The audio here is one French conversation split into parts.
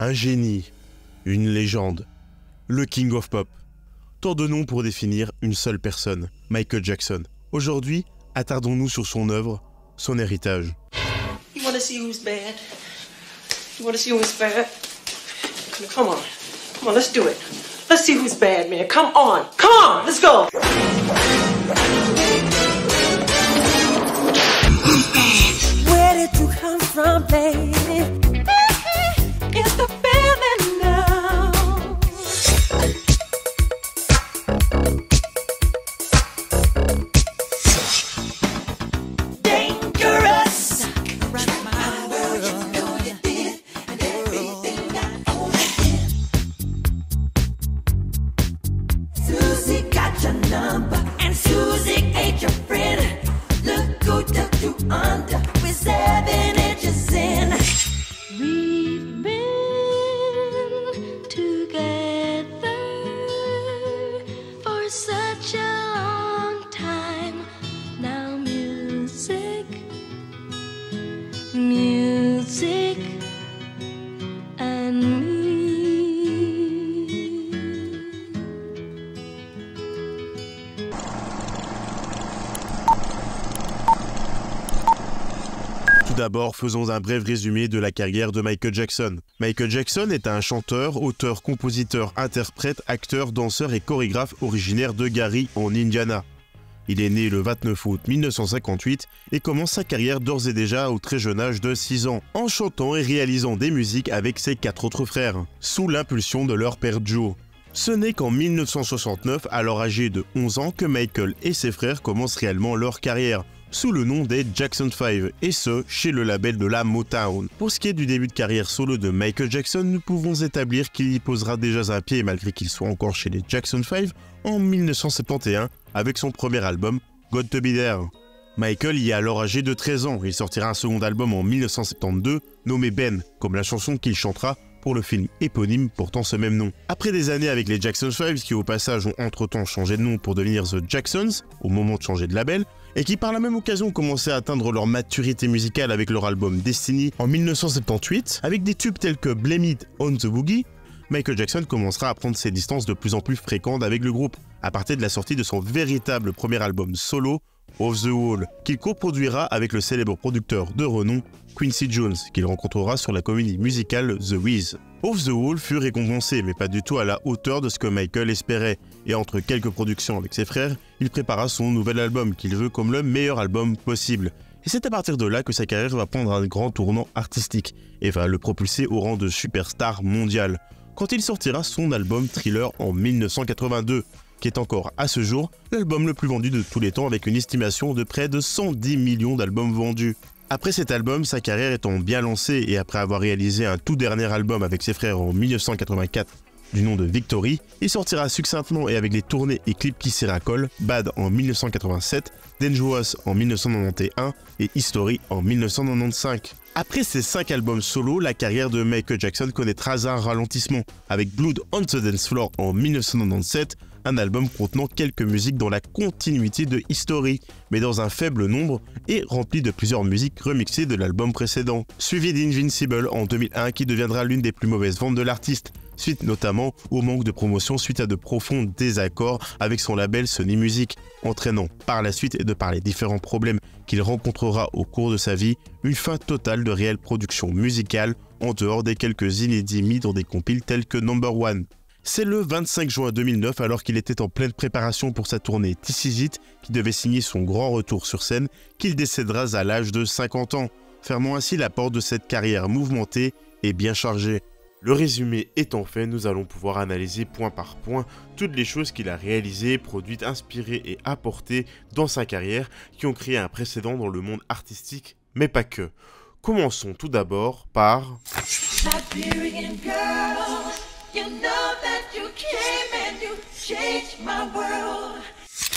Un génie, une légende, le King of Pop. Tant de noms pour définir une seule personne, Michael Jackson. Aujourd'hui, attardons-nous sur son œuvre, son héritage. You wanna see who's bad? You wanna see who's bad? Come on, let's do it. Let's see who's bad, man. Come on, let's go. Where did you come from, baby? It's the feeling now. Dangerous. Rock my world. You know you did, and everything I own did. Susie got your number, and Susie ain't your friend. Look who took you under with 7 inches in. We've been together for such a long time. Now music and me. Tout d'abord, faisons un bref résumé de la carrière de Michael Jackson. Michael Jackson est un chanteur, auteur, compositeur, interprète, acteur, danseur et chorégraphe originaire de Gary, en Indiana. Il est né le 29 août 1958 et commence sa carrière d'ores et déjà au très jeune âge de 6 ans, en chantant et réalisant des musiques avec ses 4 autres frères, sous l'impulsion de leur père Joe. Ce n'est qu'en 1969, alors âgé de 11 ans, que Michael et ses frères commencent réellement leur carrière, sous le nom des Jackson 5, et ce, chez le label de la Motown. Pour ce qui est du début de carrière solo de Michael Jackson, nous pouvons établir qu'il y posera déjà un pied, malgré qu'il soit encore chez les Jackson 5, en 1971, avec son premier album, Got to Be There. Michael y est alors âgé de 13 ans, il sortira un second album en 1972, nommé Ben, comme la chanson qu'il chantera pour le film éponyme portant ce même nom. Après des années avec les Jackson 5, qui au passage ont entre-temps changé de nom pour devenir The Jacksons, au moment de changer de label, et qui par la même occasion ont commencé à atteindre leur maturité musicale avec leur album Destiny en 1978, avec des tubes tels que Blame It on the Boogie, Michael Jackson commencera à prendre ses distances de plus en plus fréquentes avec le groupe, à partir de la sortie de son véritable premier album solo, Off the Wall, qu'il coproduira avec le célèbre producteur de renom Quincy Jones, qu'il rencontrera sur la comédie musicale The Wiz. Off the Wall fut récompensé, mais pas du tout à la hauteur de ce que Michael espérait, et entre quelques productions avec ses frères, il prépara son nouvel album, qu'il veut comme le meilleur album possible. Et c'est à partir de là que sa carrière va prendre un grand tournant artistique, et va le propulser au rang de superstar mondial, quand il sortira son album Thriller en 1982, qui est encore, à ce jour, l'album le plus vendu de tous les temps avec une estimation de près de 110 millions d'albums vendus. Après cet album, sa carrière étant bien lancée et après avoir réalisé un tout dernier album avec ses frères en 1984 du nom de Victory, il sortira succinctement et avec des tournées et clips qui s'y raccolent, Bad en 1987, Dangerous en 1991 et History en 1995. Après ces 5 albums solo, la carrière de Michael Jackson connaîtra un ralentissement, avec Blood on the Dance Floor en 1997, un album contenant quelques musiques dans la continuité de History, mais dans un faible nombre et rempli de plusieurs musiques remixées de l'album précédent, suivi d'Invincible en 2001 qui deviendra l'une des plus mauvaises ventes de l'artiste, suite notamment au manque de promotion suite à de profonds désaccords avec son label Sony Music, entraînant par la suite et de par les différents problèmes qu'il rencontrera au cours de sa vie, une fin totale de réelle production musicale en dehors des quelques inédits mis dans des compiles tels que Number One. C'est le 25 juin 2009, alors qu'il était en pleine préparation pour sa tournée This Is It, qui devait signer son grand retour sur scène, qu'il décédera à l'âge de 50 ans, fermant ainsi la porte de cette carrière mouvementée et bien chargée. Le résumé étant fait, nous allons pouvoir analyser point par point toutes les choses qu'il a réalisées, produites, inspirées et apportées dans sa carrière, qui ont créé un précédent dans le monde artistique, mais pas que. Commençons tout d'abord par... Liberian girl, you know that you came and you changed my world.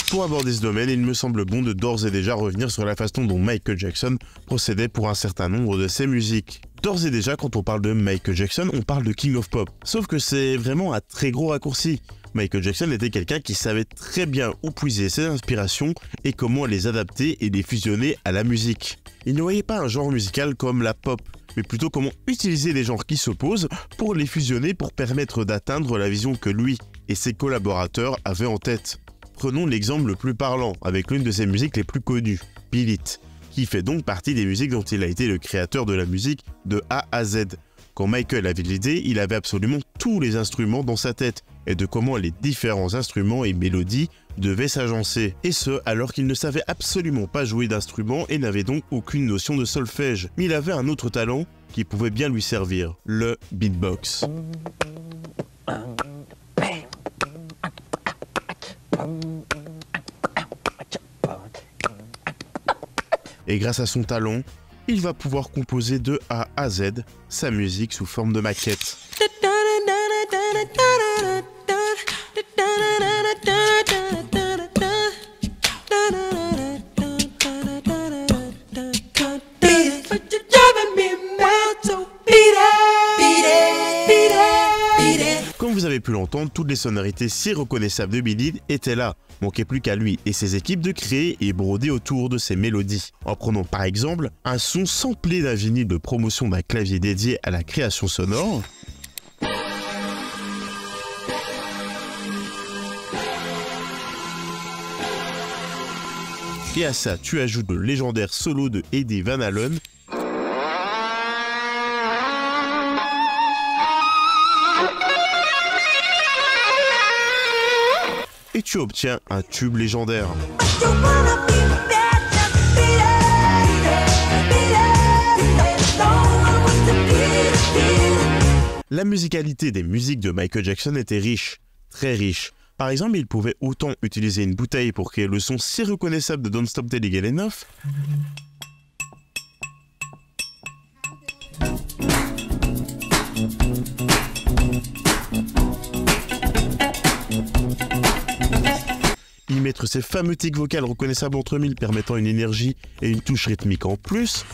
Pour aborder ce domaine, il me semble bon de d'ores et déjà revenir sur la façon dont Michael Jackson procédait pour un certain nombre de ses musiques. D'ores et déjà, quand on parle de Michael Jackson, on parle de King of Pop. Sauf que c'est vraiment un très gros raccourci. Michael Jackson était quelqu'un qui savait très bien où puiser ses inspirations et comment les adapter et les fusionner à la musique. Il ne voyait pas un genre musical comme la pop. mais plutôt comment utiliser les genres qui s'opposent pour les fusionner pour permettre d'atteindre la vision que lui et ses collaborateurs avaient en tête. Prenons l'exemple le plus parlant avec l'une de ses musiques les plus connues, Beat It, qui fait donc partie des musiques dont il a été le créateur de la musique de A à Z. Quand Michael avait l'idée, il avait absolument tous les instruments dans sa tête et de comment les différents instruments et mélodies devaient s'agencer. Et ce, alors qu'il ne savait absolument pas jouer d'instrument et n'avait donc aucune notion de solfège. Mais il avait un autre talent qui pouvait bien lui servir, le beatbox. Et grâce à son talent, il va pouvoir composer de A à Z sa musique sous forme de maquette. Comme vous avez pu l'entendre, toutes les sonorités si reconnaissables de Beat It étaient là. Manquait plus qu'à lui et ses équipes de créer et broder autour de ces mélodies. En prenant par exemple un son samplé d'un vinyle de promotion d'un clavier dédié à la création sonore. Et à ça, tu ajoutes le légendaire solo de Eddie Van Halen. Et tu obtiens un tube légendaire. La musicalité des musiques de Michael Jackson était riche, très riche. Par exemple, il pouvait autant utiliser une bouteille pour créer le son si reconnaissable de Don't Stop Till You Get Enough, y mettre ses fameux tics vocales reconnaissables entre mille permettant une énergie et une touche rythmique en plus,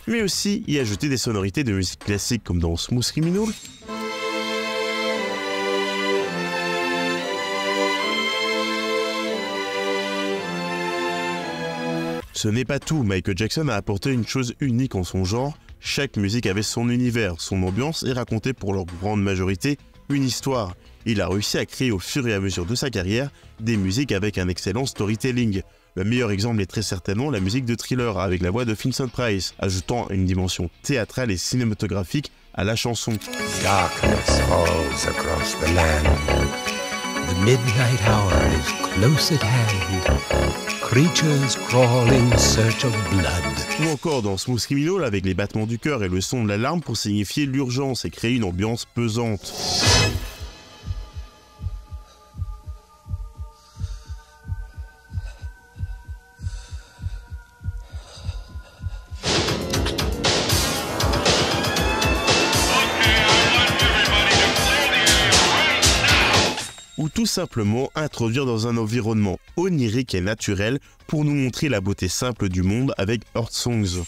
mais aussi y ajouter des sonorités de musique classique comme dans Smooth Criminal, Ce n'est pas tout, Michael Jackson a apporté une chose unique en son genre. Chaque musique avait son univers, son ambiance et racontait pour leur grande majorité une histoire. Il a réussi à créer au fur et à mesure de sa carrière des musiques avec un excellent storytelling. Le meilleur exemple est très certainement la musique de Thriller avec la voix de Vincent Price, ajoutant une dimension théâtrale et cinématographique à la chanson. Darkness falls across the land. The midnight hour is close at hand. Creatures crawl in search of blood. Ou encore dans Smooth Criminal avec les battements du cœur et le son de l'alarme pour signifier l'urgence et créer une ambiance pesante. Ou tout simplement introduire dans un environnement onirique et naturel pour nous montrer la beauté simple du monde avec Earth Songs.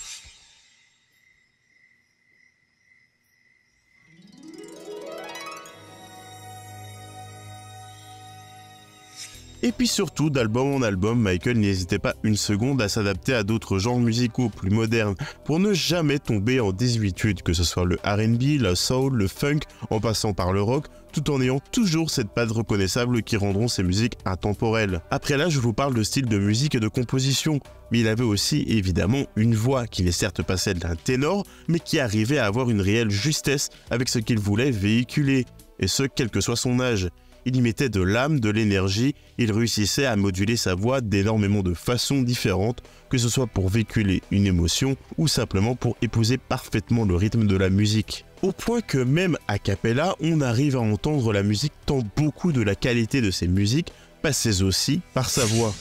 Et puis surtout, d'album en album, Michael n'hésitait pas une seconde à s'adapter à d'autres genres musicaux plus modernes pour ne jamais tomber en désuétude, que ce soit le R&B, le soul, le funk, en passant par le rock, tout en ayant toujours cette patte reconnaissable qui rendront ses musiques intemporelles. Après là, je vous parle de style de musique et de composition, mais il avait aussi évidemment une voix qui n'est certes pas celle d'un ténor, mais qui arrivait à avoir une réelle justesse avec ce qu'il voulait véhiculer, et ce, quel que soit son âge. Il y mettait de l'âme, de l'énergie, il réussissait à moduler sa voix d'énormément de façons différentes, que ce soit pour véhiculer une émotion ou simplement pour épouser parfaitement le rythme de la musique. Au point que même a cappella, on arrive à entendre la musique tant beaucoup de la qualité de ses musiques passait aussi par sa voix.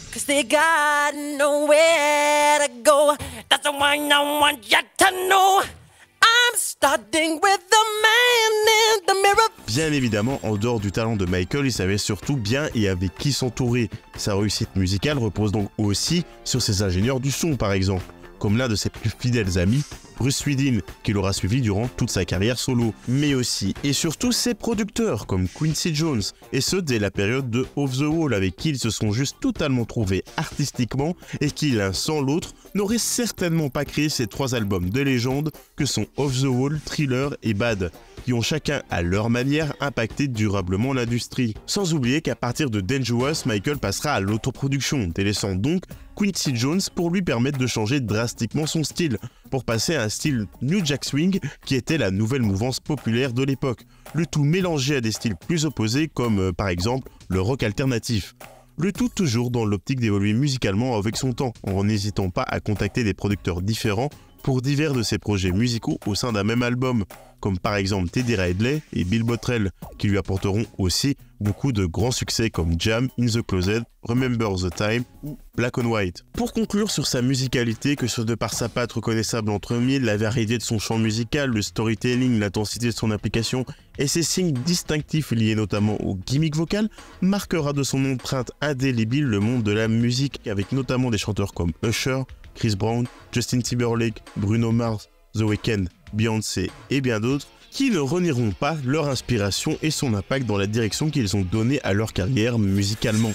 Bien évidemment, en dehors du talent de Michael, il savait surtout bien et avec qui s'entourer. Sa réussite musicale repose donc aussi sur ses ingénieurs du son par exemple, comme l'un de ses plus fidèles amis, Bruce Swedin, qui l'aura suivi durant toute sa carrière solo, mais aussi et surtout ses producteurs comme Quincy Jones, et ce dès la période de Off the Wall, avec qui ils se sont juste totalement trouvés artistiquement et qui l'un sans l'autre n'auraient certainement pas créé ces 3 albums de légende que sont Off the Wall, Thriller et Bad, qui ont chacun à leur manière impacté durablement l'industrie. Sans oublier qu'à partir de Dangerous, Michael passera à l'autoproduction, délaissant donc Quincy Jones pour lui permettre de changer drastiquement son style, pour passer à un style New Jack Swing qui était la nouvelle mouvance populaire de l'époque, le tout mélangé à des styles plus opposés comme par exemple le rock alternatif. Le tout toujours dans l'optique d'évoluer musicalement avec son temps, en n'hésitant pas à contacter des producteurs différents pour divers de ses projets musicaux au sein d'un même album, comme par exemple Teddy Ridley et Bill Bottrell, qui lui apporteront aussi beaucoup de grands succès comme Jam, In the Closet, Remember the Time ou Black and White. Pour conclure sur sa musicalité, que ce soit de par sa patte reconnaissable entre mille, la variété de son chant musical, le storytelling, l'intensité de son application et ses signes distinctifs liés notamment au gimmick vocal, marquera de son empreinte indélébile le monde de la musique, avec notamment des chanteurs comme Usher, Chris Brown, Justin Timberlake, Bruno Mars, The Weeknd, Beyoncé et bien d'autres, qui ne renieront pas leur inspiration et son impact dans la direction qu'ils ont donnée à leur carrière musicalement.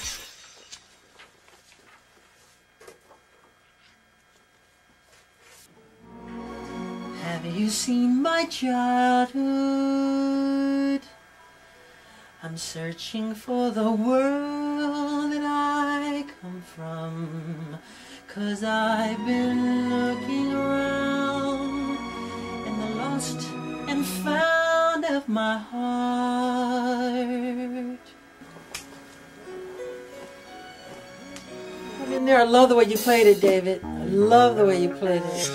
Have you seen my childhood? I'm searching for the world that I come from, 'cause I've been looking around in the lost and found of my heart. I'm in there. I love the way you played it, David. I love the way you played it.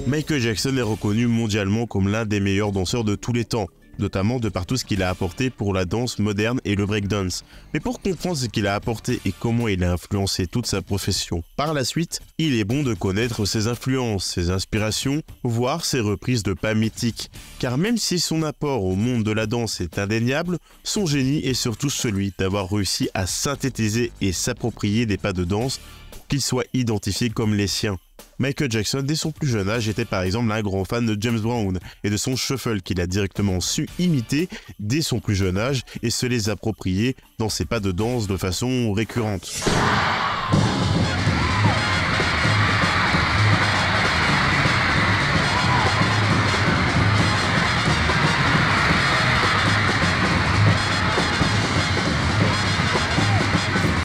Michael Jackson est reconnu mondialement comme l'un des meilleurs danseurs de tous les temps, notamment de par tout ce qu'il a apporté pour la danse moderne et le breakdance. Mais pour comprendre ce qu'il a apporté et comment il a influencé toute sa profession par la suite, il est bon de connaître ses influences, ses inspirations, voire ses reprises de pas mythiques. Car même si son apport au monde de la danse est indéniable, son génie est surtout celui d'avoir réussi à synthétiser et s'approprier des pas de danse pour qu'ils soient identifiés comme les siens. Michael Jackson, dès son plus jeune âge, était par exemple un grand fan de James Brown et de son shuffle qu'il a directement su imiter dès son plus jeune âge et se les approprier dans ses pas de danse de façon récurrente.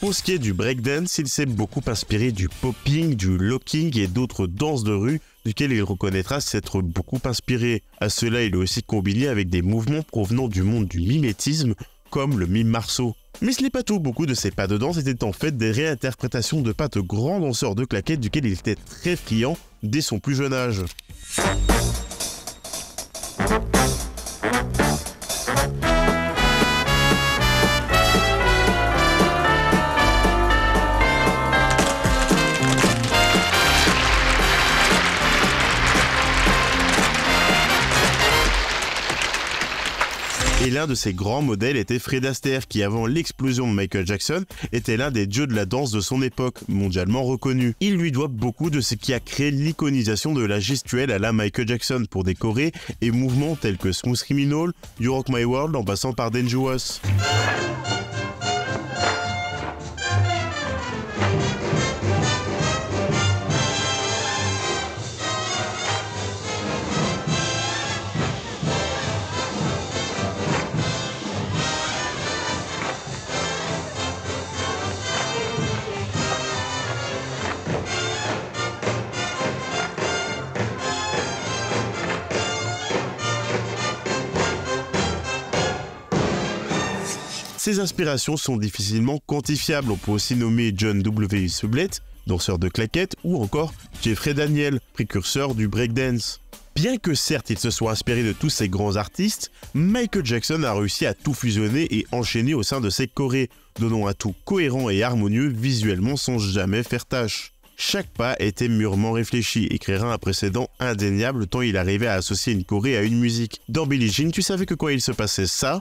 Pour ce qui est du breakdance, il s'est beaucoup inspiré du popping, du locking et d'autres danses de rue duquel il reconnaîtra s'être beaucoup inspiré. À cela, il est aussi combiné avec des mouvements provenant du monde du mimétisme, comme le mime marceau. Mais ce n'est pas tout, beaucoup de ces pas de danse étaient en fait des réinterprétations de pas de grands danseurs de claquettes duquel il était très friand dès son plus jeune âge. Et l'un de ses grands modèles était Fred Astaire, qui avant l'explosion de Michael Jackson était l'un des dieux de la danse de son époque, mondialement reconnu. Il lui doit beaucoup de ce qui a créé l'iconisation de la gestuelle à la Michael Jackson pour décorer et mouvements tels que Smooth Criminal, You Rock My World en passant par Dangerous. Ces inspirations sont difficilement quantifiables, on peut aussi nommer John W. Sublette, danseur de claquettes, ou encore Jeffrey Daniel, précurseur du breakdance. Bien que certes il se soit inspiré de tous ces grands artistes, Michael Jackson a réussi à tout fusionner et enchaîner au sein de ses chorés, donnant un tout cohérent et harmonieux visuellement sans jamais faire tâche. Chaque pas était mûrement réfléchi et créera un précédent indéniable tant il arrivait à associer une choré à une musique. Dans Billie Jean, tu savais que quand il se passait ça,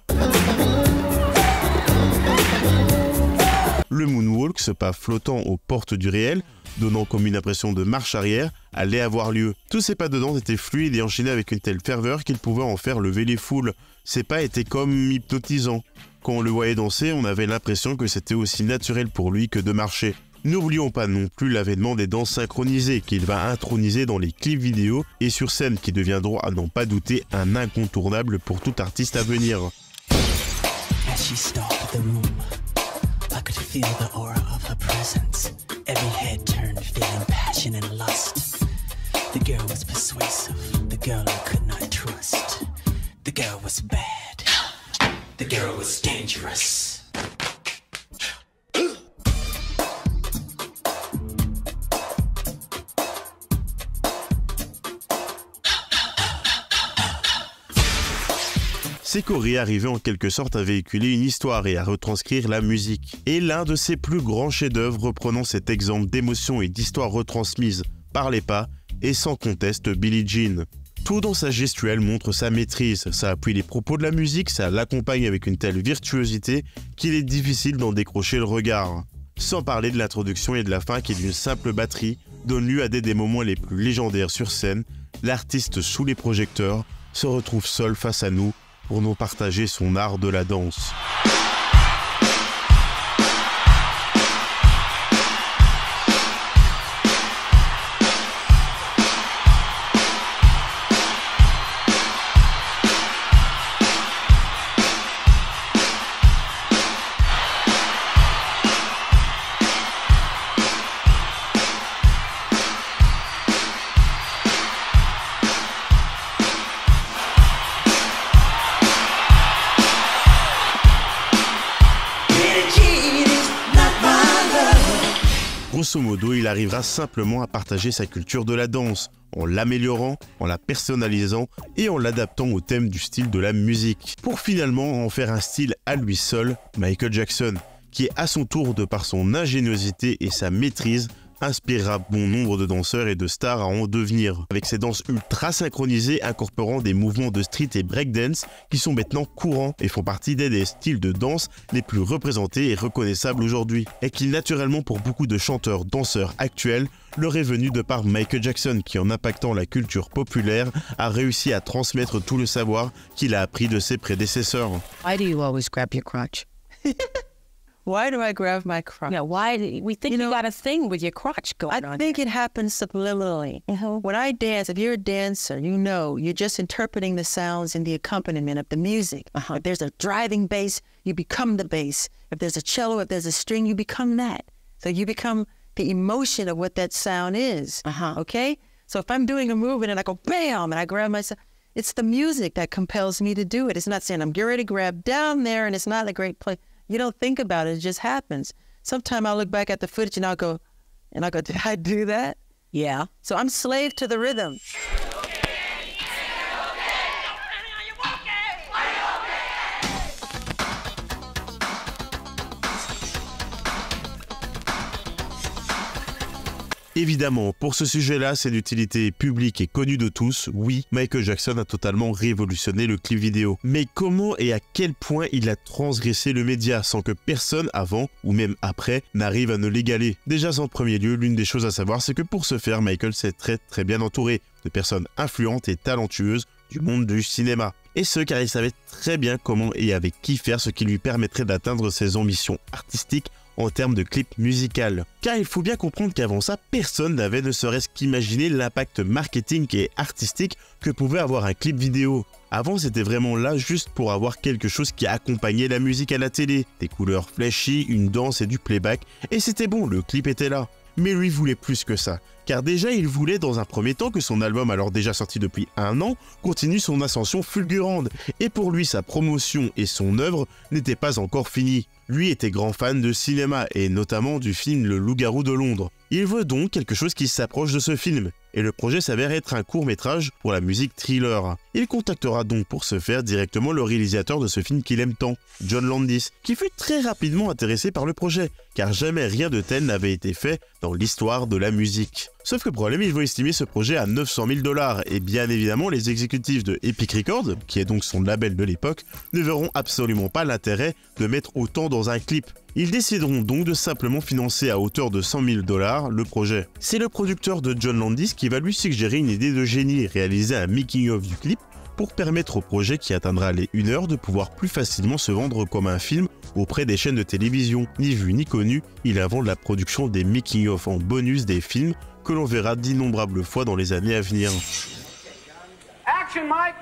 Le moonwalk, ce pas flottant aux portes du réel, donnant comme une impression de marche arrière, allait avoir lieu. Tous ces pas de danse étaient fluides et enchaînés avec une telle ferveur qu'il pouvait en faire lever les foules. Ces pas étaient comme hypnotisants. Quand on le voyait danser, on avait l'impression que c'était aussi naturel pour lui que de marcher. N'oublions pas non plus l'avènement des danses synchronisées qu'il va introniser dans les clips vidéo et sur scène qui deviendront à n'en pas douter un incontournable pour tout artiste à venir. As she stalked the room, I could feel the aura of her presence. Every head turned, feeling passion and lust. The girl was persuasive, the girl I could not trust. The girl was bad, the girl was dangerous. Ces chorégraphes arrivaient en quelque sorte à véhiculer une histoire et à retranscrire la musique. Et l'un de ses plus grands chefs-d'œuvre reprenant cet exemple d'émotion et d'histoire retransmise par les pas est sans conteste Billie Jean. Tout dans sa gestuelle montre sa maîtrise, ça appuie les propos de la musique, ça l'accompagne avec une telle virtuosité qu'il est difficile d'en décrocher le regard. Sans parler de l'introduction et de la fin qui d'une simple batterie donne lieu à des moments les plus légendaires sur scène, l'artiste sous les projecteurs se retrouve seul face à nous pour nous partager son art de la danse. Grosso modo, il arrivera simplement à partager sa culture de la danse, en l'améliorant, en la personnalisant et en l'adaptant au thème du style de la musique, pour finalement en faire un style à lui seul, Michael Jackson, qui à son tour, de par son ingéniosité et sa maîtrise, inspirera bon nombre de danseurs et de stars à en devenir, avec ses danses ultra synchronisées incorporant des mouvements de street et breakdance qui sont maintenant courants et font partie des styles de danse les plus représentés et reconnaissables aujourd'hui, et qui naturellement pour beaucoup de chanteurs danseurs actuels leur est venu de par Michael Jackson qui en impactant la culture populaire a réussi à transmettre tout le savoir qu'il a appris de ses prédécesseurs. Why do you always grab your crotch? Why do I grab my crotch? Yeah, why do we think you got a thing with your crotch going on? I think it happens subliminally. When I dance, if you're a dancer, you know, you're just interpreting the sounds and the accompaniment of the music. If there's a driving bass, you become the bass. If there's a cello, if there's a string, you become that. So you become the emotion of what that sound is, okay? So if I'm doing a movement and I go bam and I grab myself, it's the music that compels me to do it. It's not saying I'm getting ready to grab down there and it's not a great play. You don't think about it, it just happens. Sometimes I'll look back at the footage and I'll go, did I do that? Yeah. So I'm slave to the rhythm. Évidemment, pour ce sujet-là, c'est d'utilité publique et connue de tous. Oui, Michael Jackson a totalement révolutionné le clip vidéo. Mais comment et à quel point il a transgressé le média sans que personne avant, ou même après, n'arrive à ne l'égaler? Déjà, en premier lieu, l'une des choses à savoir, c'est que pour ce faire, Michael s'est très bien entouré de personnes influentes et talentueuses du monde du cinéma. Et ce, car il savait très bien comment et avec qui faire ce qui lui permettrait d'atteindre ses ambitions artistiques en termes de clip musical. Car il faut bien comprendre qu'avant ça, personne n'avait ne serait-ce qu'imaginé l'impact marketing et artistique que pouvait avoir un clip vidéo. Avant, c'était vraiment là juste pour avoir quelque chose qui accompagnait la musique à la télé. Des couleurs flashy, une danse et du playback, et c'était bon, le clip était là. Mais lui voulait plus que ça, car déjà il voulait dans un premier temps que son album, alors déjà sorti depuis 1 an, continue son ascension fulgurante, et pour lui sa promotion et son œuvre n'étaient pas encore finies. Lui était grand fan de cinéma, et notamment du film Le Loup-garou de Londres. Il veut donc quelque chose qui s'approche de ce film, et le projet s'avère être un court-métrage pour la musique thriller. Il contactera donc pour ce faire directement le réalisateur de ce film qu'il aime tant, John Landis, qui fut très rapidement intéressé par le projet, car jamais rien de tel n'avait été fait dans l'histoire de la musique. Sauf que le problème, ils vont estimer ce projet à 900 000 $, et bien évidemment, les exécutifs de Epic Records, qui est donc son label de l'époque, ne verront absolument pas l'intérêt de mettre autant dans un clip. Ils décideront donc de simplement financer à hauteur de 100 000 $ le projet. C'est le producteur de John Landis qui va lui suggérer une idée de génie et réaliser un making-of du clip pour permettre au projet qui atteindra les 1 heure de pouvoir plus facilement se vendre comme un film auprès des chaînes de télévision. Ni vu ni connu, il invente la production des making-of en bonus des films que l'on verra d'innombrables fois dans les années à venir. Action, Mike!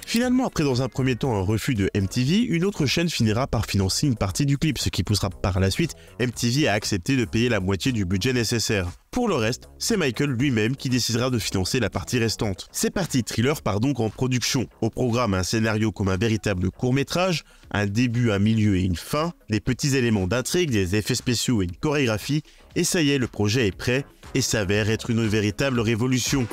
Finalement, après dans un premier temps un refus de MTV, une autre chaîne finira par financer une partie du clip, ce qui poussera par la suite MTV à accepter de payer la moitié du budget nécessaire. Pour le reste, c'est Michael lui-même qui décidera de financer la partie restante. C'est parti, Thriller part donc en production. Au programme, un scénario comme un véritable court-métrage, un début, un milieu et une fin, des petits éléments d'intrigue, des effets spéciaux et une chorégraphie, et ça y est, le projet est prêt et s'avère être une véritable révolution.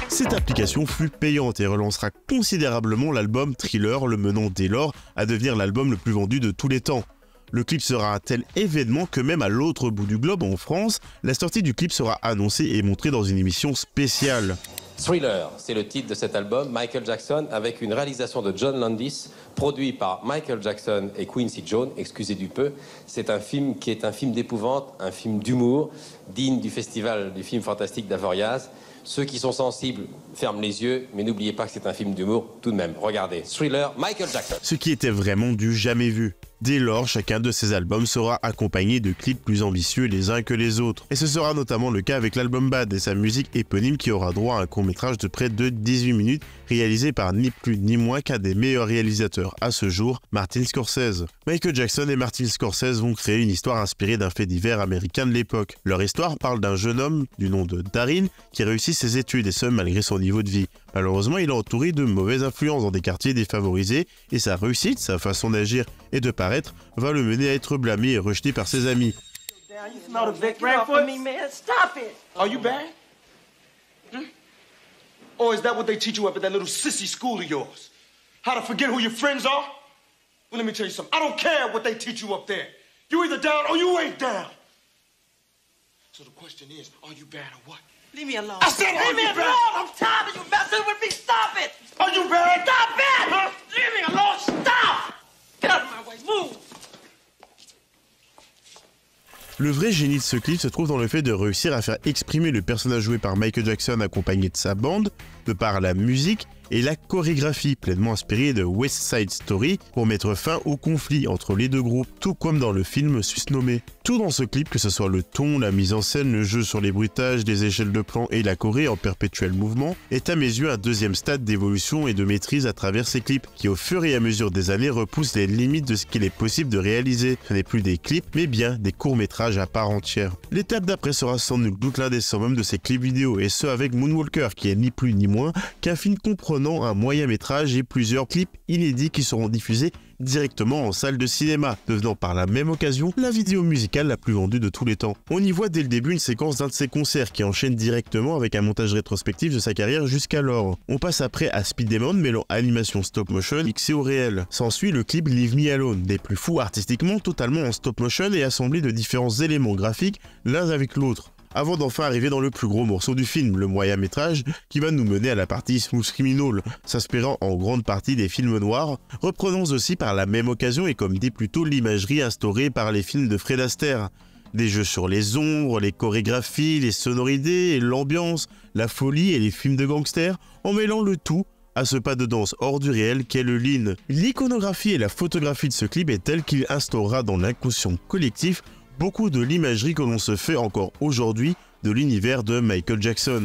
Cette application fut payante et relancera considérablement l'album Thriller, le menant dès lors à devenir l'album le plus vendu de tous les temps. Le clip sera un tel événement que même à l'autre bout du globe, en France, la sortie du clip sera annoncée et montrée dans une émission spéciale. Thriller, c'est le titre de cet album, Michael Jackson, avec une réalisation de John Landis, produit par Michael Jackson et Quincy Jones, excusez du peu. C'est un film qui est un film d'épouvante, un film d'humour, digne du festival du film fantastique d'Avoriaz. Ceux qui sont sensibles ferment les yeux, mais n'oubliez pas que c'est un film d'humour tout de même. Regardez, Thriller, Michael Jackson. Ce qui était vraiment du jamais vu. Dès lors, chacun de ces albums sera accompagné de clips plus ambitieux les uns que les autres. Et ce sera notamment le cas avec l'album Bad et sa musique éponyme qui aura droit à un court-métrage de près de 18 minutes réalisé par ni plus ni moins qu'un des meilleurs réalisateurs à ce jour, Martin Scorsese. Michael Jackson et Martin Scorsese vont créer une histoire inspirée d'un fait divers américain de l'époque. Leur histoire parle d'un jeune homme du nom de Darin qui réussit ses études et ce malgré son niveau de vie. Malheureusement, il est entouré de mauvaises influences dans des quartiers défavorisés et sa réussite, sa façon d'agir et de paraître va le mener à être blâmé et rejeté par ses amis. Are you bad? Or is that what they teach you up at that little sissy school of yours? How to forget who your friends are? Well, let me tell you something. I don't care what they teach you up there. You either down or you ain't down. So the question is, are you bad or what? Leave me alone. I said, Leave me alone. I'm tired of you messing with me. Stop it. Are you bad? Stop it. Huh? Leave me alone. Stop. Get out of my way. Move. Le vrai génie de ce clip se trouve dans le fait de réussir à faire exprimer le personnage joué par Michael Jackson accompagné de sa bande, de par la musique et la chorégraphie pleinement inspirée de West Side Story pour mettre fin au conflit entre les deux groupes, tout comme dans le film susnommé. Tout dans ce clip, que ce soit le ton, la mise en scène, le jeu sur les bruitages, les échelles de plan et la choré en perpétuel mouvement, est à mes yeux un deuxième stade d'évolution et de maîtrise à travers ces clips, qui au fur et à mesure des années repoussent les limites de ce qu'il est possible de réaliser. Ce n'est plus des clips, mais bien des courts-métrages à part entière. L'étape d'après sera sans nul doute l'un des summums de ces clips vidéo, et ce avec Moonwalker, qui est ni plus ni moins qu'un film comprenant un moyen métrage et plusieurs clips inédits qui seront diffusés directement en salle de cinéma, devenant par la même occasion la vidéo musicale la plus vendue de tous les temps. On y voit dès le début une séquence d'un de ses concerts qui enchaîne directement avec un montage rétrospectif de sa carrière jusqu'alors. On passe après à Speed Demon mêlant animation stop motion mixée au réel. S'ensuit le clip Leave Me Alone, des plus fous artistiquement, totalement en stop motion et assemblé de différents éléments graphiques l'un avec l'autre, avant d'enfin arriver dans le plus gros morceau du film, le moyen métrage, qui va nous mener à la partie Smooth Criminal, s'inspirant en grande partie des films noirs, reprenant aussi par la même occasion et comme dit plus tôt l'imagerie instaurée par les films de Fred Astaire. Des jeux sur les ombres, les chorégraphies, les sonorités, l'ambiance, la folie et les films de gangsters, en mêlant le tout à ce pas de danse hors du réel qu'est le lean. L'iconographie et la photographie de ce clip est telle qu'il instaurera dans l'inconscient collectif beaucoup de l'imagerie que l'on se fait encore aujourd'hui de l'univers de Michael Jackson.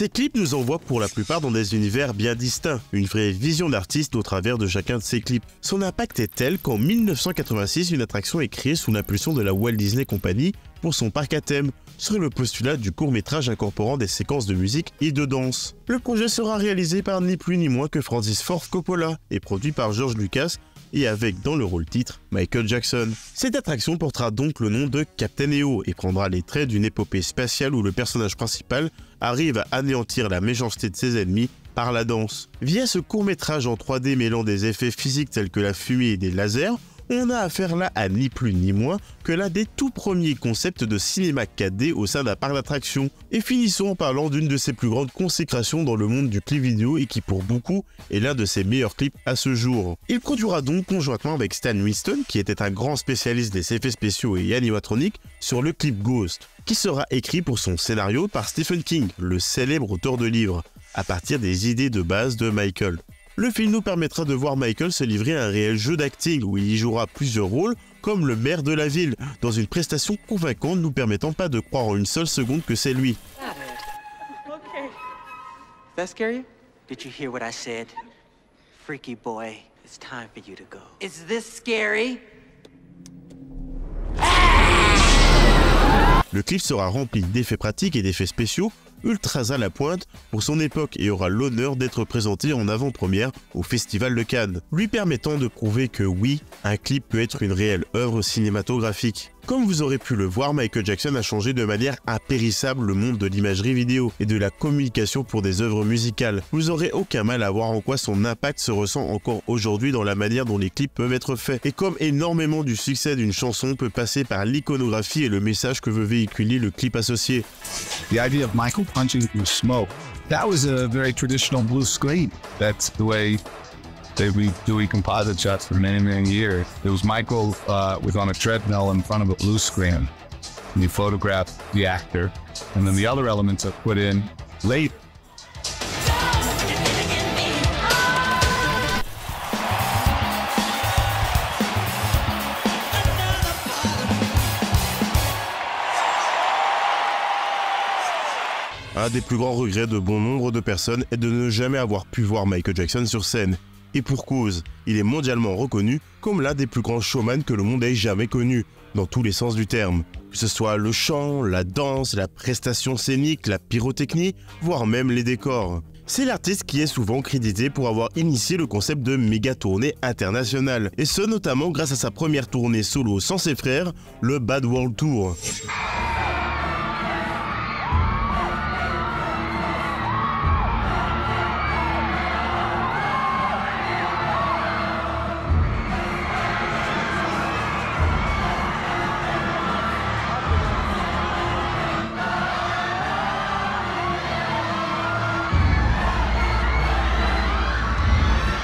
Ces clips nous envoient pour la plupart dans des univers bien distincts, une vraie vision d'artiste au travers de chacun de ces clips. Son impact est tel qu'en 1986, une attraction est créée sous l'impulsion de la Walt Disney Company pour son parc à thème, sur le postulat du court-métrage incorporant des séquences de musique et de danse. Le projet sera réalisé par ni plus ni moins que Francis Ford Coppola et produit par George Lucas et avec dans le rôle titre Michael Jackson. Cette attraction portera donc le nom de Captain EO et prendra les traits d'une épopée spatiale où le personnage principal arrive à anéantir la méchanceté de ses ennemis par la danse. Via ce court-métrage en 3D mêlant des effets physiques tels que la fumée et des lasers, on a affaire là à ni plus ni moins que l'un des tout premiers concepts de cinéma 4D au sein d'un parc d'attractions. Et finissons en parlant d'une de ses plus grandes consécrations dans le monde du clip vidéo et qui pour beaucoup est l'un de ses meilleurs clips à ce jour. Il produira donc conjointement avec Stan Winston, qui était un grand spécialiste des effets spéciaux et animatroniques, sur le clip Ghost, qui sera écrit pour son scénario par Stephen King, le célèbre auteur de livres, à partir des idées de base de Michael. Le film nous permettra de voir Michael se livrer à un réel jeu d'acting où il y jouera plusieurs rôles comme le maire de la ville, dans une prestation convaincante nous permettant pas de croire en une seule seconde que c'est lui. Okay. That scare you? Did you hear what I said? Freaky boy, it's time for you to go. Is this scary? Le clip sera rempli d'effets pratiques et d'effets spéciaux ultra à la pointe pour son époque et aura l'honneur d'être présenté en avant-première au Festival de Cannes, lui permettant de prouver que oui, un clip peut être une réelle œuvre cinématographique. Comme vous aurez pu le voir, Michael Jackson a changé de manière impérissable le monde de l'imagerie vidéo et de la communication pour des œuvres musicales. Vous n'aurez aucun mal à voir en quoi son impact se ressent encore aujourd'hui dans la manière dont les clips peuvent être faits. Et comme énormément du succès d'une chanson peut passer par l'iconographie et le message que veut véhiculer le clip associé. The idea of Michael punching through smoke, that was a very traditional blue screen. That's the way they've been doing composite shots for many, many years. It was Michael was on a treadmill in front of a blue screen, and you photographed the actor, and then the other elements are put in later. Un des plus grands regrets de bon nombre de personnes est de ne jamais avoir pu voir Michael Jackson sur scène. Et pour cause, il est mondialement reconnu comme l'un des plus grands showman que le monde ait jamais connu, dans tous les sens du terme. Que ce soit le chant, la danse, la prestation scénique, la pyrotechnie, voire même les décors. C'est l'artiste qui est souvent crédité pour avoir initié le concept de méga tournée internationale, et ce notamment grâce à sa première tournée solo sans ses frères, le Bad World Tour.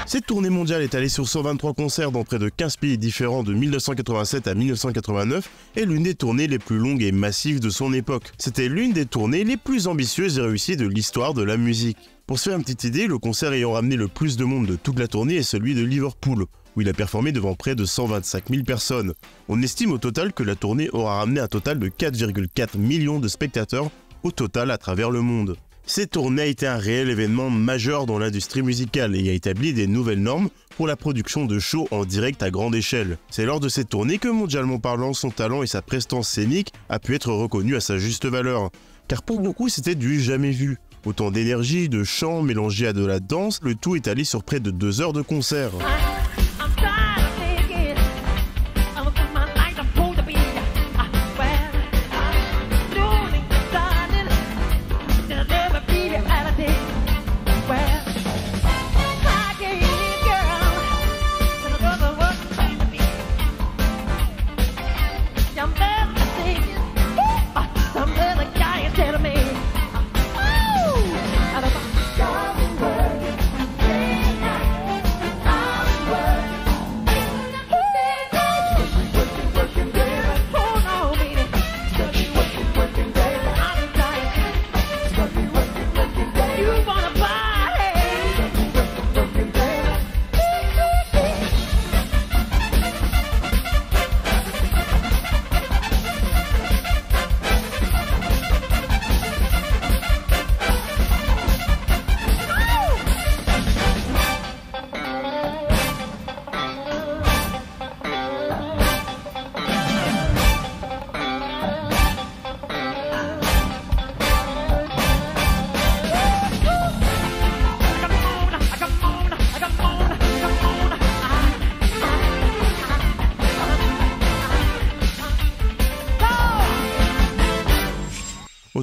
Cette tournée mondiale est allée sur 123 concerts dans près de 15 pays différents de 1987 à 1989 et l'une des tournées les plus longues et massives de son époque. C'était l'une des tournées les plus ambitieuses et réussies de l'histoire de la musique. Pour se faire une petite idée, le concert ayant ramené le plus de monde de toute la tournée est celui de Liverpool, où il a performé devant près de 125 000 personnes. On estime au total que la tournée aura ramené un total de 4,4 millions de spectateurs au total à travers le monde. Cette tournée a été un réel événement majeur dans l'industrie musicale et a établi des nouvelles normes pour la production de shows en direct à grande échelle. C'est lors de cette tournée que, mondialement parlant, son talent et sa prestance scénique a pu être reconnu à sa juste valeur. Car pour beaucoup, c'était du jamais vu. Autant d'énergie, de chant mélangé à de la danse, le tout est allé sur près de 2 heures de concert.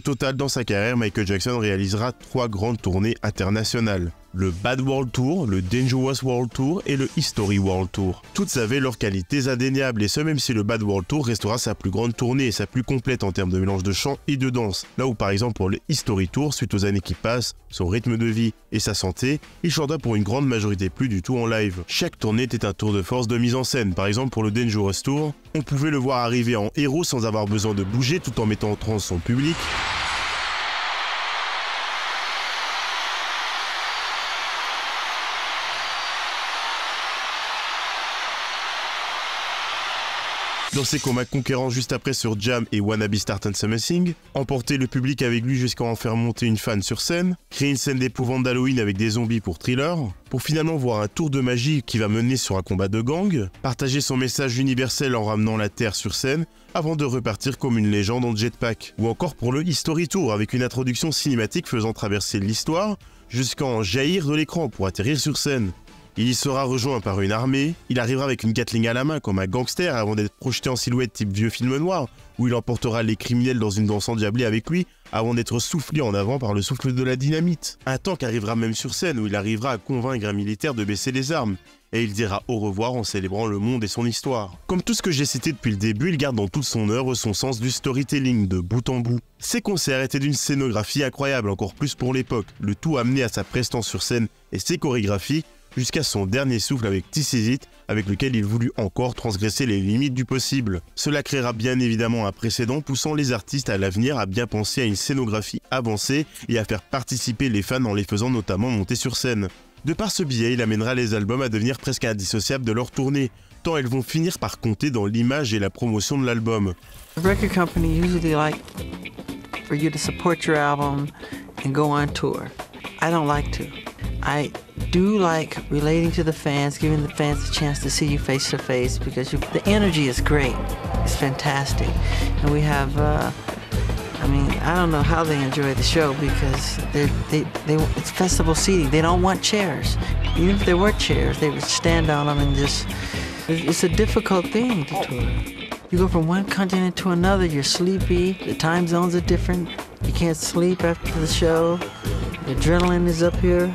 total, dans sa carrière, Michael Jackson réalisera 3 grandes tournées internationales. Le Bad World Tour, le Dangerous World Tour et le History World Tour. Toutes avaient leurs qualités indéniables, et ce même si le Bad World Tour restera sa plus grande tournée et sa plus complète en termes de mélange de chant et de danse. Là où par exemple pour le History Tour, suite aux années qui passent, son rythme de vie et sa santé, il chanta pour une grande majorité plus du tout en live. Chaque tournée était un tour de force de mise en scène. Par exemple pour le Dangerous Tour, on pouvait le voir arriver en héros sans avoir besoin de bouger tout en mettant en transe son public. Dans ses combats conquérants juste après sur Jam et Wannabe Start and Something, emporter le public avec lui jusqu'à en faire monter une fan sur scène, créer une scène d'épouvante d'Halloween avec des zombies pour Thriller, pour finalement voir un tour de magie qui va mener sur un combat de gang, partager son message universel en ramenant la Terre sur scène, avant de repartir comme une légende en jetpack. Ou encore pour le History Tour avec une introduction cinématique faisant traverser l'histoire, jusqu'à en jaillir de l'écran pour atterrir sur scène. Il y sera rejoint par une armée, il arrivera avec une Gatling à la main comme un gangster avant d'être projeté en silhouette type vieux film noir, où il emportera les criminels dans une danse endiablée avec lui, avant d'être soufflé en avant par le souffle de la dynamite. Un tank arrivera même sur scène où il arrivera à convaincre un militaire de baisser les armes, et il dira au revoir en célébrant le monde et son histoire. Comme tout ce que j'ai cité depuis le début, il garde dans toute son œuvre son sens du storytelling de bout en bout. Ses concerts étaient d'une scénographie incroyable, encore plus pour l'époque, le tout amené à sa prestance sur scène et ses chorégraphies, jusqu'à son dernier souffle avec This Is It, avec lequel il voulut encore transgresser les limites du possible. Cela créera bien évidemment un précédent poussant les artistes à l'avenir à bien penser à une scénographie avancée et à faire participer les fans en les faisant notamment monter sur scène. De par ce biais, il amènera les albums à devenir presque indissociables de leur tournée, tant elles vont finir par compter dans l'image et la promotion de l'album. The record company usually like for you to support your album and go on tour. I don't like to. I do like relating to the fans, giving the fans a chance to see you face to face because the energy is great. It's fantastic. And we have, I don't know how they enjoy the show because it's festival seating. They don't want chairs. Even if there were chairs, they would stand on them and just, it's a difficult thing to tour. You go from one continent to another, you're sleepy, the time zones are different, you can't sleep after the show, the adrenaline is up here.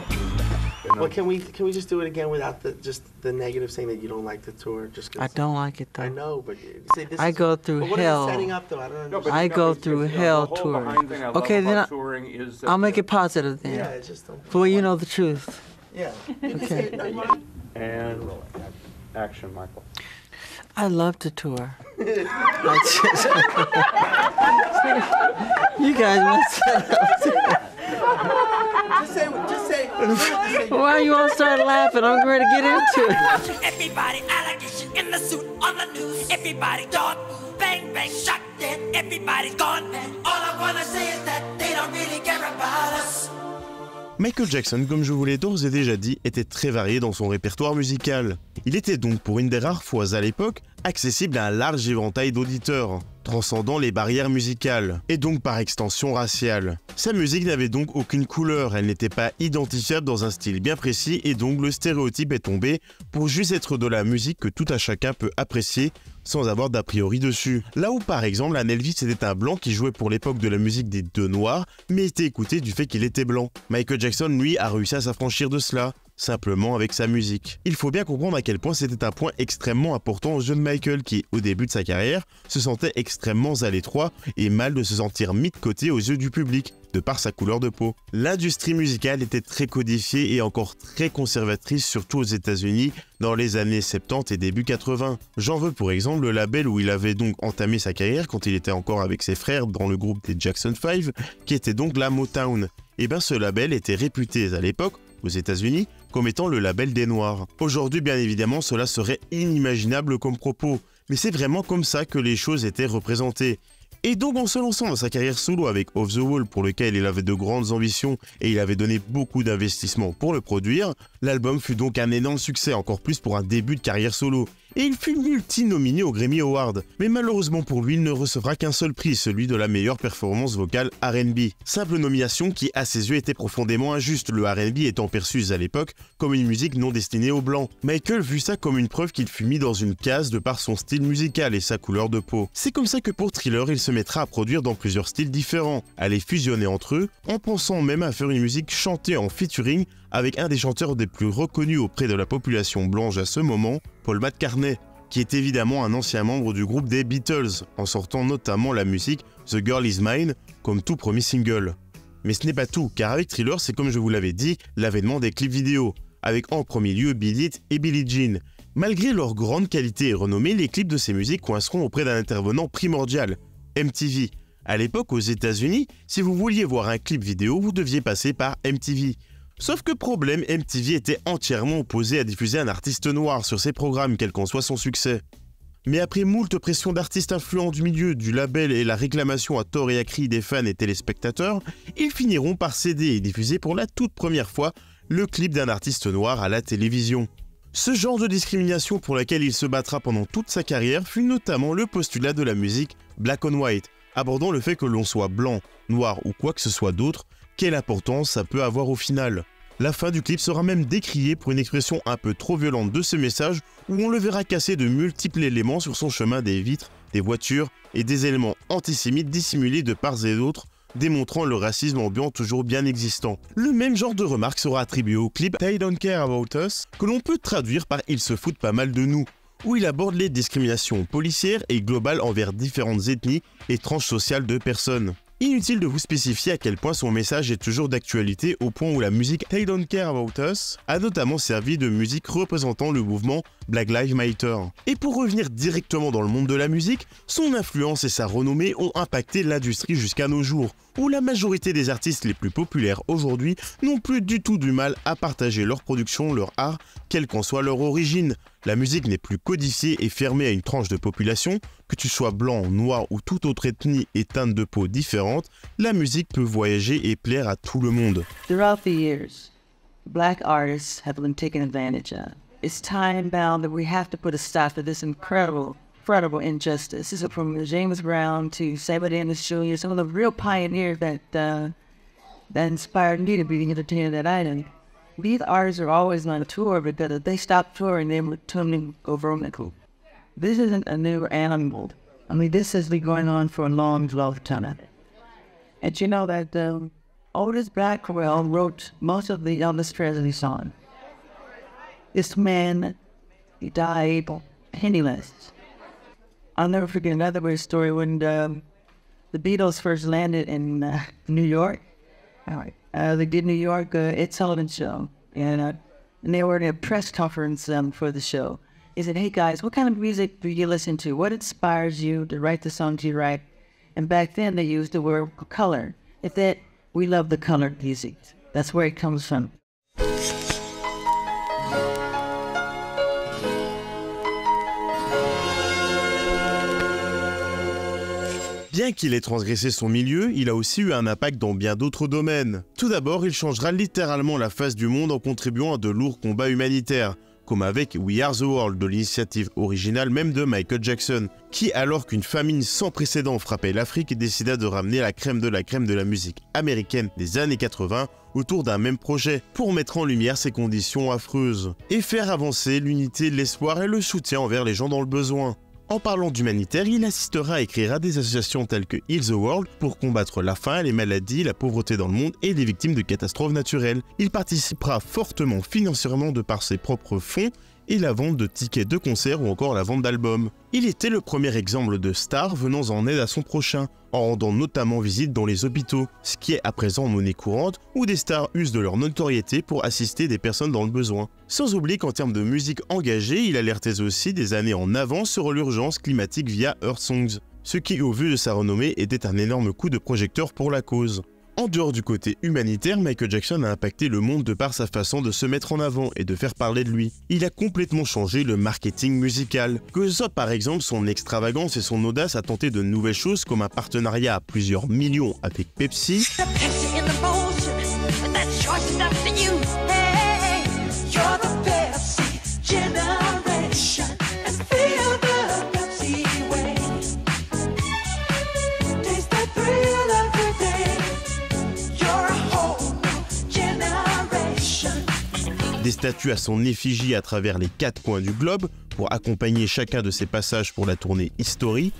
Well, can we just do it again without the negative saying that you don't like the tour? I don't like it though. I know, but see, this I go through what hell. What are you setting up though? I don't understand. I go through hell touring. Okay, then I'll make it positive then. Yeah, it's just. Well, you know the truth. Yeah. Okay. And action, Michael. I love to tour. You guys messed up. Just say. Why you all start laughing? I'm ready to get into it. Everybody allegation in the suit on the news. Everybody dog, bang bang, shot dead. Everybody's gone. And all I wanna say is that they don't really care about us. Michael Jackson, comme je vous l'ai d'ores et déjà dit, était très varié dans son répertoire musical. Il était donc, pour une des rares fois à l'époque, accessible à un large éventail d'auditeurs, transcendant les barrières musicales, et donc par extension raciales. Sa musique n'avait donc aucune couleur, elle n'était pas identifiable dans un style bien précis, et donc le stéréotype est tombé pour juste être de la musique que tout à chacun peut apprécier, sans avoir d'a priori dessus. Là où par exemple un Elvis était un blanc qui jouait pour l'époque de la musique des deux noirs, mais était écouté du fait qu'il était blanc. Michael Jackson, lui, a réussi à s'affranchir de cela, simplement avec sa musique. Il faut bien comprendre à quel point c'était un point extrêmement important au jeune Michael qui, au début de sa carrière, se sentait extrêmement à l'étroit et mal de se sentir mis de côté aux yeux du public, de par sa couleur de peau. L'industrie musicale était très codifiée et encore très conservatrice, surtout aux États-Unis dans les années 70 et début 80. J'en veux pour exemple le label où il avait donc entamé sa carrière quand il était encore avec ses frères dans le groupe des Jackson 5, qui était donc la Motown. Et bien ce label était réputé à l'époque, aux États-Unis, comme étant le label des Noirs. Aujourd'hui, bien évidemment, cela serait inimaginable comme propos, mais c'est vraiment comme ça que les choses étaient représentées. Et donc en se lançant dans sa carrière solo avec Off the Wall, pour lequel il avait de grandes ambitions et il avait donné beaucoup d'investissements pour le produire, l'album fut donc un énorme succès, encore plus pour un début de carrière solo. et il fut multi-nominé aux Grammy Awards. Mais malheureusement pour lui, il ne recevra qu'un seul prix, celui de la meilleure performance vocale R&B. Simple nomination qui, à ses yeux, était profondément injuste, le R&B étant perçu à l'époque comme une musique non destinée aux blancs. Michael vit ça comme une preuve qu'il fut mis dans une case de par son style musical et sa couleur de peau. C'est comme ça que pour Thriller, il se mettra à produire dans plusieurs styles différents, à les fusionner entre eux, en pensant même à faire une musique chantée en featuring avec un des chanteurs des plus reconnus auprès de la population blanche à ce moment, Paul McCartney, qui est évidemment un ancien membre du groupe des Beatles, en sortant notamment la musique The Girl Is Mine comme tout premier single. Mais ce n'est pas tout, car avec Thriller, c'est comme je vous l'avais dit, l'avènement des clips vidéo, avec en premier lieu Beat It et Billie Jean. Malgré leur grande qualité et renommée, les clips de ces musiques coinceront auprès d'un intervenant primordial, MTV. À l'époque, aux États-Unis, si vous vouliez voir un clip vidéo, vous deviez passer par MTV. Sauf que problème, MTV était entièrement opposé à diffuser un artiste noir sur ses programmes, quel qu'en soit son succès. Mais après moult pressions d'artistes influents du milieu, du label et la réclamation à tort et à cri des fans et téléspectateurs, ils finiront par céder et diffuser pour la toute première fois le clip d'un artiste noir à la télévision. Ce genre de discrimination pour laquelle il se battra pendant toute sa carrière fut notamment le postulat de la musique Black on White, abordant le fait que l'on soit blanc, noir ou quoi que ce soit d'autre, quelle importance ça peut avoir au final. La fin du clip sera même décriée pour une expression un peu trop violente de ce message où on le verra casser de multiples éléments sur son chemin des vitres, des voitures et des éléments antisémites dissimulés de part et d'autre, démontrant le racisme ambiant toujours bien existant. Le même genre de remarque sera attribué au clip They Don't Care About Us, que l'on peut traduire par Ils se foutent pas mal de nous, où il aborde les discriminations policières et globales envers différentes ethnies et tranches sociales de personnes. Inutile de vous spécifier à quel point son message est toujours d'actualité au point où la musique They Don't Care About Us a notamment servi de musique représentant le mouvement Black Lives Matter. Et pour revenir directement dans le monde de la musique, son influence et sa renommée ont impacté l'industrie jusqu'à nos jours, où la majorité des artistes les plus populaires aujourd'hui n'ont plus du tout du mal à partager leur production, leur art, quelle qu'en soit leur origine. La musique n'est plus codifiée et fermée à une tranche de population, que tu sois blanc, noir ou toute autre ethnie et teinte de peau différente, la musique peut voyager et plaire à tout le monde. Throughout the years, black artists have been taken advantage of. It's time bound that we have to put a stop to this incredible injustice. This is from James Brown to Sammy Davis Jr., some of the real pioneers that inspired me to be the entertainer that I am. These artists are always on tour because if they stop touring, they would turn and go vertical. This isn't a new animal. I mean, this has been going on for a long time. And you know that Otis Blackwell wrote most of the Elvis Presley songs. This man, he died penniless. I'll never forget another weird story when the Beatles first landed in New York. They did New York Ed Sullivan show, and they were in a press conference for the show. He said, "Hey guys, what kind of music do you listen to? What inspires you to write the songs you write?" And back then they used the word color. If that, we love the colored music. That's where it comes from. Bien qu'il ait transgressé son milieu, il a aussi eu un impact dans bien d'autres domaines. Tout d'abord, il changera littéralement la face du monde en contribuant à de lourds combats humanitaires, comme avec We Are the World de l'initiative originale même de Michael Jackson, qui, alors qu'une famine sans précédent frappait l'Afrique, décida de ramener la crème de la musique américaine des années 80 autour d'un même projet, pour mettre en lumière ces conditions affreuses, et faire avancer l'unité, l'espoir et le soutien envers les gens dans le besoin. En parlant d'humanitaire, il assistera et créera des associations telles que Heal the World pour combattre la faim, les maladies, la pauvreté dans le monde et les victimes de catastrophes naturelles. Il participera fortement financièrement de par ses propres fonds et la vente de tickets de concert ou encore la vente d'albums. Il était le premier exemple de star venant en aide à son prochain, en rendant notamment visite dans les hôpitaux, ce qui est à présent monnaie courante, où des stars usent de leur notoriété pour assister des personnes dans le besoin. Sans oublier qu'en termes de musique engagée, il alertait aussi des années en avance sur l'urgence climatique via Earth Songs, ce qui, au vu de sa renommée, était un énorme coup de projecteur pour la cause. En dehors du côté humanitaire, Michael Jackson a impacté le monde de par sa façon de se mettre en avant et de faire parler de lui. Il a complètement changé le marketing musical, que ce soit par exemple son extravagance et son audace à tenter de nouvelles choses comme un partenariat à plusieurs millions avec Pepsi, statues à son effigie à travers les 4 coins du globe pour accompagner chacun de ses passages pour la tournée History.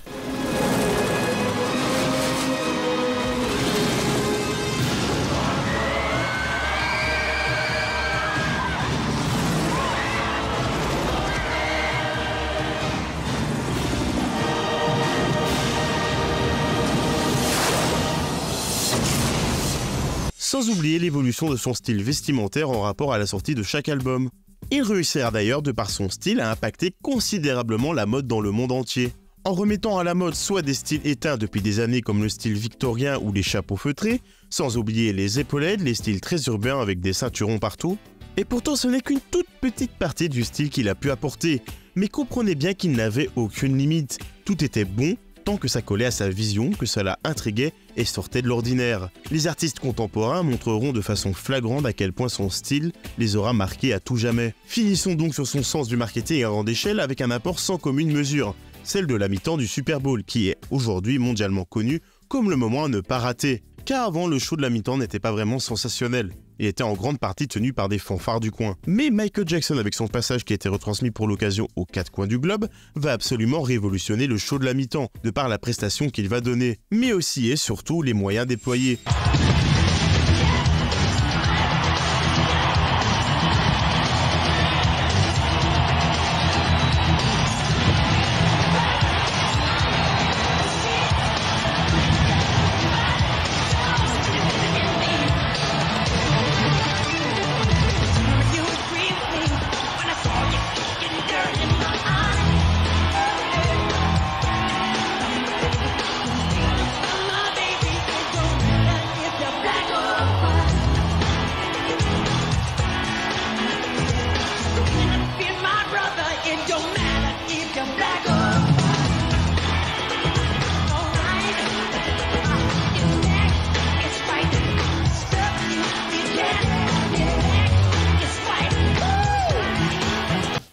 Sans oublier l'évolution de son style vestimentaire en rapport à la sortie de chaque album. Il réussira d'ailleurs, de par son style, à impacter considérablement la mode dans le monde entier. En remettant à la mode soit des styles éteints depuis des années comme le style victorien ou les chapeaux feutrés, sans oublier les épaulettes, les styles très urbains avec des ceinturons partout. Et pourtant ce n'est qu'une toute petite partie du style qu'il a pu apporter, mais comprenez bien qu'il n'avait aucune limite. Tout était bon, tant que ça collait à sa vision, que cela intriguait et sortait de l'ordinaire. Les artistes contemporains montreront de façon flagrante à quel point son style les aura marqués à tout jamais. Finissons donc sur son sens du marketing à grande échelle avec un apport sans commune mesure, celle de la mi-temps du Super Bowl, qui est aujourd'hui mondialement connu comme le moment à ne pas rater. Car avant, le show de la mi-temps n'était pas vraiment sensationnel. Il était en grande partie tenu par des fanfares du coin. Mais Michael Jackson, avec son passage qui a été retransmis pour l'occasion aux 4 coins du globe, va absolument révolutionner le show de la mi-temps, de par la prestation qu'il va donner, mais aussi et surtout les moyens déployés.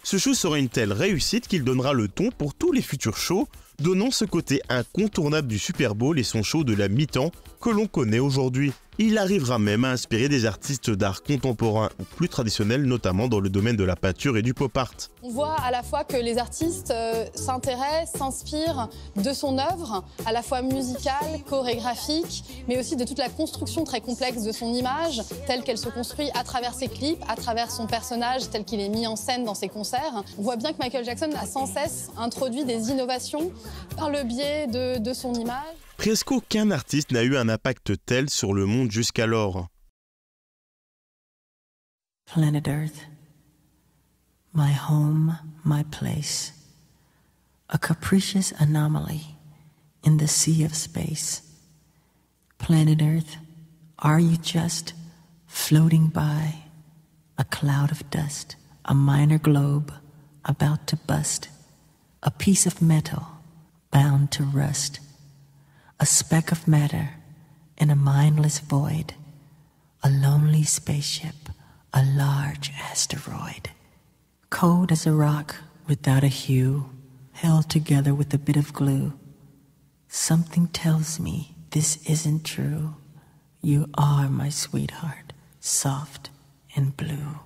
Ce show sera une telle réussite qu'il donnera le ton pour tous les futurs shows, donnant ce côté incontournable du Super Bowl et son show de la mi-temps que l'on connaît aujourd'hui. Il arrivera même à inspirer des artistes d'art contemporain ou plus traditionnels, notamment dans le domaine de la peinture et du pop art. On voit à la fois que les artistes s'intéressent, s'inspirent de son œuvre, à la fois musicale, chorégraphique, mais aussi de toute la construction très complexe de son image, telle qu'elle se construit à travers ses clips, à travers son personnage tel qu'il est mis en scène dans ses concerts. On voit bien que Michael Jackson a sans cesse introduit des innovations par le biais de son image. Presque aucun artiste n'a eu un impact tel sur le monde jusqu'alors. Planet Earth, my home, my place, a capricious anomaly in the sea of space. Planet Earth, are you just floating by, a cloud of dust, a minor globe about to bust, a piece of metal bound to rust? A speck of matter in a mindless void, a lonely spaceship, a large asteroid. Cold as a rock without a hue, held together with a bit of glue. Something tells me this isn't true. You are my sweetheart, soft and blue.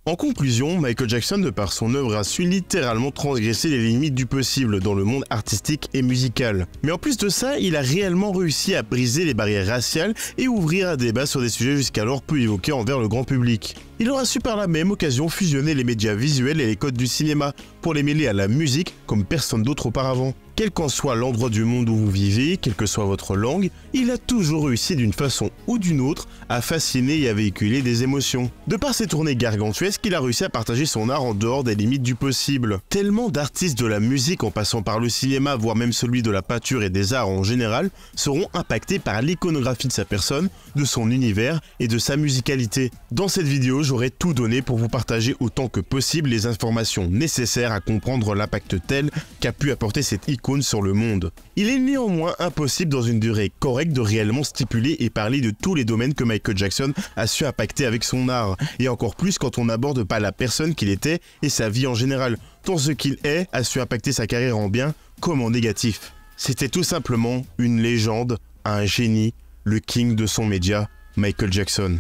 En conclusion, Michael Jackson, de par son œuvre, a su littéralement transgresser les limites du possible dans le monde artistique et musical. Mais en plus de ça, il a réellement réussi à briser les barrières raciales et ouvrir un débat sur des sujets jusqu'alors peu évoqués envers le grand public. Il aura su par la même occasion fusionner les médias visuels et les codes du cinéma pour les mêler à la musique comme personne d'autre auparavant. Quel qu'en soit l'endroit du monde où vous vivez, quelle que soit votre langue, il a toujours réussi d'une façon ou d'une autre à fasciner et à véhiculer des émotions. De par ses tournées gargantuesques, il a réussi à partager son art en dehors des limites du possible. Tellement d'artistes de la musique en passant par le cinéma, voire même celui de la peinture et des arts en général, seront impactés par l'iconographie de sa personne, de son univers et de sa musicalité. Dans cette vidéo, j'aurai tout donné pour vous partager autant que possible les informations nécessaires à comprendre l'impact tel qu'a pu apporter cette icône sur le monde. Il est néanmoins impossible dans une durée correcte de réellement stipuler et parler de tous les domaines que Michael Jackson a su impacter avec son art, et encore plus quand on n'aborde pas la personne qu'il était et sa vie en général, tant ce qu'il est a su impacter sa carrière en bien comme en négatif. C'était tout simplement une légende, un génie, le king de son média, Michael Jackson.